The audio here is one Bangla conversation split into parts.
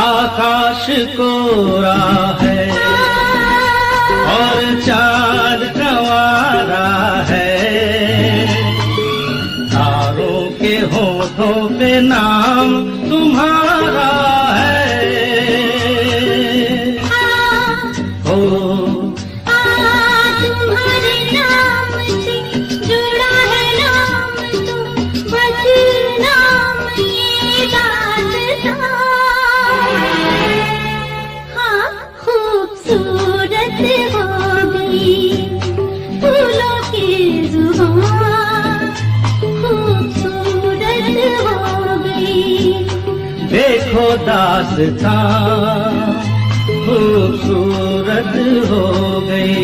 आकाश कोरा है और चाँद कंवारा है, तारों के होठों पे नाम तुम्हारा है। हो तुम्हारे नाम से जुड़ा है नाम तो बस नाम ये दास्तां। खूबसूरत हो गई फूलों की जुबान, खूबसूरत हो गई। देखो दास्तां खूबसूरत हो गई।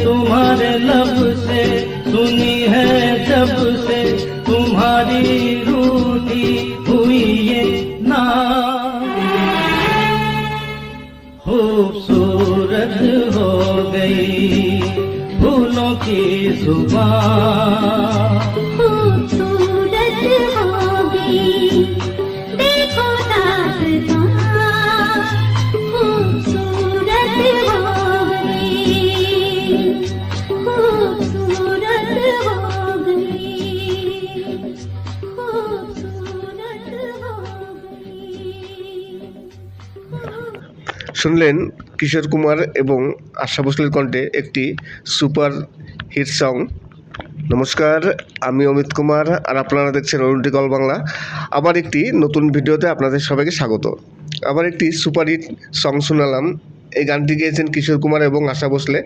तुम्हारे लब से सुनी है जब से तुम्हारी रूठी हुई ये ना, खूबसूरत हो गई फूलों की जुबान, खूबसूरत हो गई। देखो दास्तां खूबसूरत हो गई, खूबसूरत हो गई, खूबसूरत हो गई। শুনলেন কিশোর কুমার এবং আশা ভোসলের কণ্ঠে একটি সুপার হিট সং। নমস্কার, আমি অমিত কুমার আর আপনারা দেখছেন অরুণটি কল বাংলা। আবার একটি নতুন ভিডিওতে আপনাদের সবাইকে স্বাগত। আবার একটি সুপার হিট সং শোনালাম। এই গানটি গেয়েছেন কিশোর কুমার এবং আশা ভোসলে।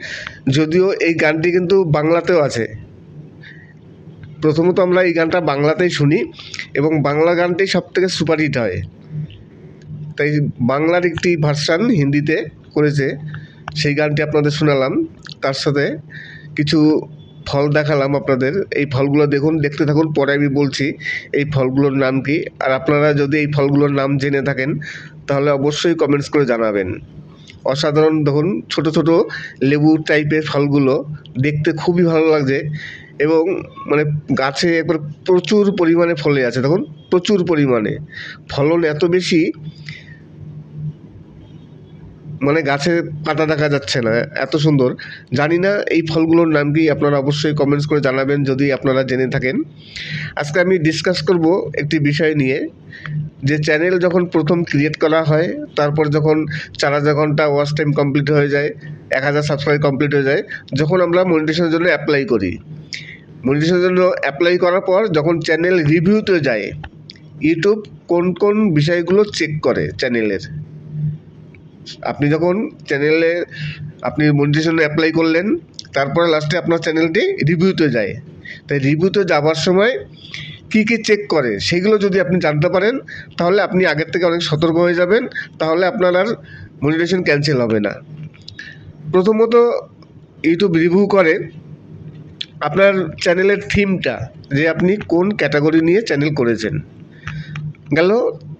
যদিও এই গানটি কিন্তু বাংলাতেও আছে। প্রথমত আমরা এই গানটা বাংলাতেই শুনি এবং বাংলা গানটি সবথেকে সুপার হিট হয়, তাই বাংলার একটি ভার্সান হিন্দিতে করেছে, সেই গানটি আপনাদের শোনালাম। তার সাথে কিছু ফল দেখালাম আপনাদের। এই ফলগুলো দেখুন, দেখতে থাকুন, পরে আমি বলছি এই ফলগুলোর নাম কি। আর আপনারা যদি এই ফলগুলোর নাম জেনে থাকেন তাহলে অবশ্যই কমেন্টস করে জানাবেন। অসাধারণ, দেখুন ছোট ছোট লেবু টাইপের ফলগুলো, দেখতে খুবই ভালো লাগছে এবং মানে গাছে একবার প্রচুর পরিমাণে ফলে আছে। দেখুন প্রচুর পরিমাণে ফলন এত বেশি, মানে গাছে পাতা দেখা যাচ্ছে না, এত সুন্দর। জানি না এই ফলগুলোর নাম কি, আপনারা অবশ্যই কমেন্টস করে জানাবেন যদি আপনারা জেনে থাকেন। আজকে আমি ডিসকাস করব একটি বিষয় নিয়ে, যে চ্যানেল যখন প্রথম ক্রিয়েট করা হয়, তারপর যখন 4000 ঘন্টা ওয়াচ টাইম কমপ্লিট হয়ে যায়, 1000 সাবস্ক্রাইব কমপ্লিট হয়ে যায়, যখন আমরা মনিটাইজেশনের জন্য অ্যাপ্লাই করি, মনিটাইজেশনের জন্য অ্যাপ্লাই করার পর যখন চ্যানেল রিভিউতে যায়, ইউটিউব কোন কোন বিষয়গুলো চেক করে চ্যানেলের। আপনি যখন চ্যানেলে আপনি মনিটাইজেশন অ্যাপ্লাই করলেন, তারপরে লাস্টে আপনার চ্যানেলটি রিভিউতে যায়, তাই রিভিউতে যাওয়ার সময় কী কী চেক করে সেগুলো যদি আপনি জানতে পারেন, তাহলে আপনি আগের থেকে অনেক সতর্ক হয়ে যাবেন, তাহলে আপনার আর মনিটাইজেশন ক্যান্সেল হবে না। প্রথমত ইউটিউব রিভিউ করে আপনার চ্যানেলের থিমটা, যে আপনি কোন ক্যাটাগরি নিয়ে চ্যানেল করেছেন গেল।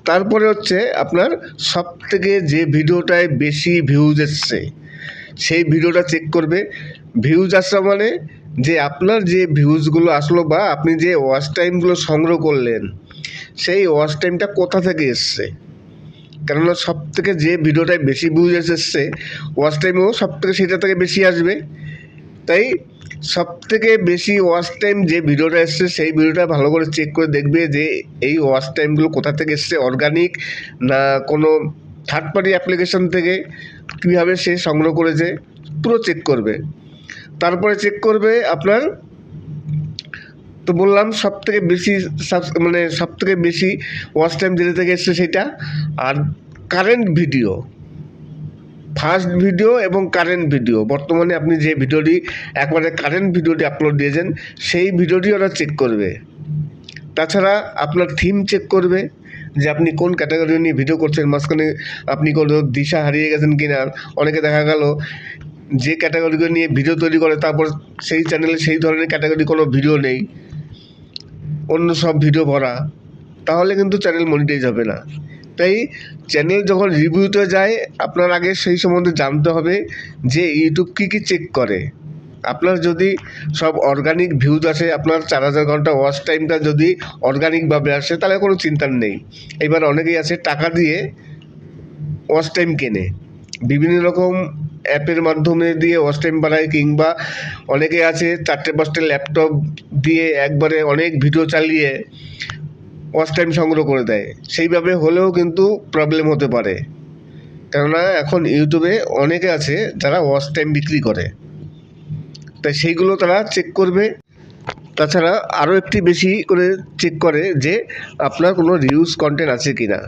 তারপরে হচ্ছে আপনার সবথেকে যে ভিডিওটায় বেশি ভিউজ এসছে সেই ভিডিওটা চেক করবে। ভিউজ আসা মানে যে আপনার যে ভিউজগুলো আসলো বা আপনি যে ওয়াচ টাইমগুলো সংগ্রহ করলেন, সেই ওয়াচ টাইমটা কোথা থেকে এসছে। কেননা সবথেকে যে ভিডিওটায় বেশি ভিউজ এসেছে, ওয়াচ টাইমও সবথেকে সেটা থেকে বেশি আসবে। তাই সবথেকে বেশি ওয়াচ টাইম যে ভিডিওটা এসছে, সেই ভিডিওটা ভালো করে চেক করে দেখবে যে এই ওয়াচ টাইমগুলো কোথা থেকে এসছে, অর্গানিক না কোনো থার্ড পার্টি অ্যাপ্লিকেশন থেকে, কীভাবে সে সংগ্রহ করেছে, পুরো চেক করবে। তারপরে চেক করবে আপনার, তো বললাম সবথেকে বেশি মানে সবথেকে বেশি ওয়াচ টাইম যেটা থেকে এসছে সেটা, আর কারেন্ট ভিডিও, ফার্স্ট ভিডিও এবং কারেন্ট ভিডিও, বর্তমানে আপনি যে ভিডিওটি একবারে কারেন্ট ভিডিওটি আপলোড দিয়েছেন সেই ভিডিওটি ওরা চেক করবে। তাছাড়া আপনার থিম চেক করবে, যে আপনি কোন ক্যাটাগরি নিয়ে ভিডিও করছেন, মাঝখানে আপনি কোনো দিশা হারিয়ে গেছেন কিনা। অনেকে দেখা গেল যে ক্যাটাগরিগুলো নিয়ে ভিডিও তৈরি করে, তারপর সেই চ্যানেলে সেই ধরনের ক্যাটাগরি কোনো ভিডিও নেই, অন্য সব ভিডিও ভরা, তাহলে কিন্তু চ্যানেল মনিটাইজ হবে না। তাই চ্যানেল যখন রিভিউতে যায়, আপনার আগে সেই সম্বন্ধে জানতে হবে যে ইউটিউব কী কী চেক করে। আপনার যদি সব অর্গানিক ভিউজ আসে, আপনার 4000 ঘন্টা ওয়াচ টাইমটা যদি অর্গানিকভাবে আসে, তাহলে কোনো চিন্তা নেই। এবার অনেকেই আছে টাকা দিয়ে ওয়াচ টাইম কেনে, বিভিন্ন রকম অ্যাপের মাধ্যমে দিয়ে ওয়াচ টাইম বাড়ায়, কিংবা অনেকে আছে 4টে-5টে ল্যাপটপ দিয়ে একবারে অনেক ভিডিও চালিয়ে ওয়াচ টাইম সংগ্রহ করে দেয়। সেইভাবে হলেও কিন্তু প্রবলেম হতে পারে, কেননা এখন ইউটিউবে অনেকে আছে যারা ওয়াচ টাইম বিক্রি করে, তাই সেইগুলো তারা চেক করবে। তাছাড়া আরও একটি বেশি করে চেক করে যে আপনার কোনো রিউজ কন্টেন্ট আছে কি না।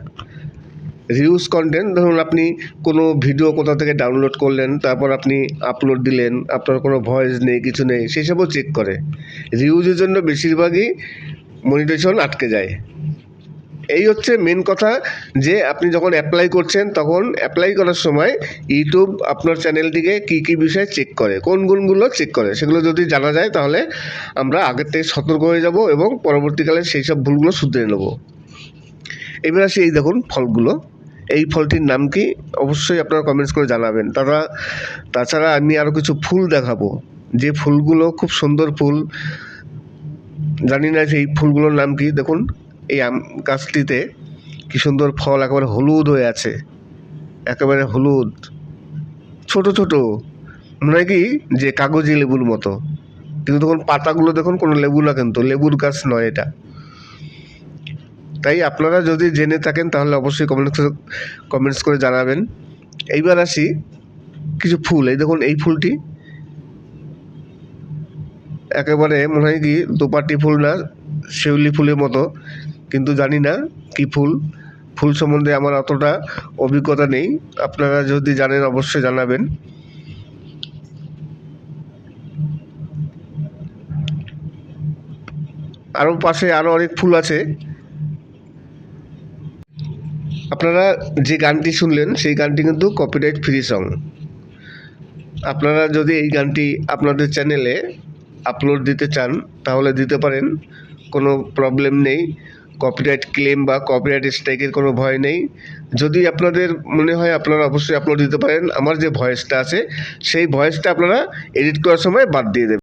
রিউজ কন্টেন্ট, ধরুন আপনি কোনো ভিডিও কোথা থেকে ডাউনলোড করলেন, তারপর আপনি আপলোড দিলেন, আপনার কোনো ভয়েস নেই, কিছু নেই, সেই সবও চেক করে। রিউজের জন্য বেশিরভাগই মনিটাইজেশন আটকে যায়। এই হচ্ছে মেন কথা, যে আপনি যখন অ্যাপ্লাই করছেন, তখন অ্যাপ্লাই করার সময় ইউটিউব আপনার চ্যানেলটিকে কী কী বিষয় চেক করে, কোন গুণগুলো চেক করে, সেগুলো যদি জানা যায় তাহলে আমরা আগের থেকে সতর্ক হয়ে যাব এবং পরবর্তীকালে সেই সব ভুলগুলো শুধরে নেব। এবার আসি, এই দেখুন ফলগুলো, এই ফলটির নাম কি অবশ্যই আপনারা কমেন্টস করে জানাবেন। তাছাড়া আমি আরও কিছু ফুল দেখাবো, যে ফুলগুলো খুব সুন্দর ফুল, জানি না সেই ফুলগুলোর নাম কি। দেখুন এই আম গাছটিতে কী সুন্দর ফল, একেবারে হলুদ হয়ে আছে, একেবারে হলুদ, ছোট ছোট, মনে হয় কি যে কাগজি লেবুর মতো, কিন্তু দেখুন পাতাগুলো দেখুন কোনো লেবু না, কিন্তু লেবুর গাছ নয় এটা। তাই আপনারা যদি জেনে থাকেন তাহলে অবশ্যই কমেন্টস করে জানাবেন। এইবার আসি কিছু ফুল, এই দেখুন এই ফুলটি একেবারে মনে হয় কি দোপাটি ফুল না, শিউলি ফুলের মতো, কিন্তু জানি না কি ফুল। ফুল সম্বন্ধে আমার অতটা অভিজ্ঞতা নেই, আপনারা যদি জানেন অবশ্যই জানাবেন। আরও পাশে আরও অনেক ফুল আছে। আপনারা যে গানটি শুনলেন সেই গানটি কিন্তু কপিরাইট ফ্রি সং। আপনারা যদি এই গানটি আপনাদের চ্যানেলে আপলোড দিতে চান তাহলে দিতে পারেন, কোনো প্রবলেম নেই। কপিরাইট ক্লেম বা কপিরাইট স্ট্রাইকের কোনো ভয় নেই। যদি আপনাদের মনে হয় আপনারা অবশ্যই আপলোড দিতে পারেন। আমার যে ভয়েসটা আছে সেই ভয়েসটা আপনারা এডিট করার সময় বাদ দিয়ে দেবেন।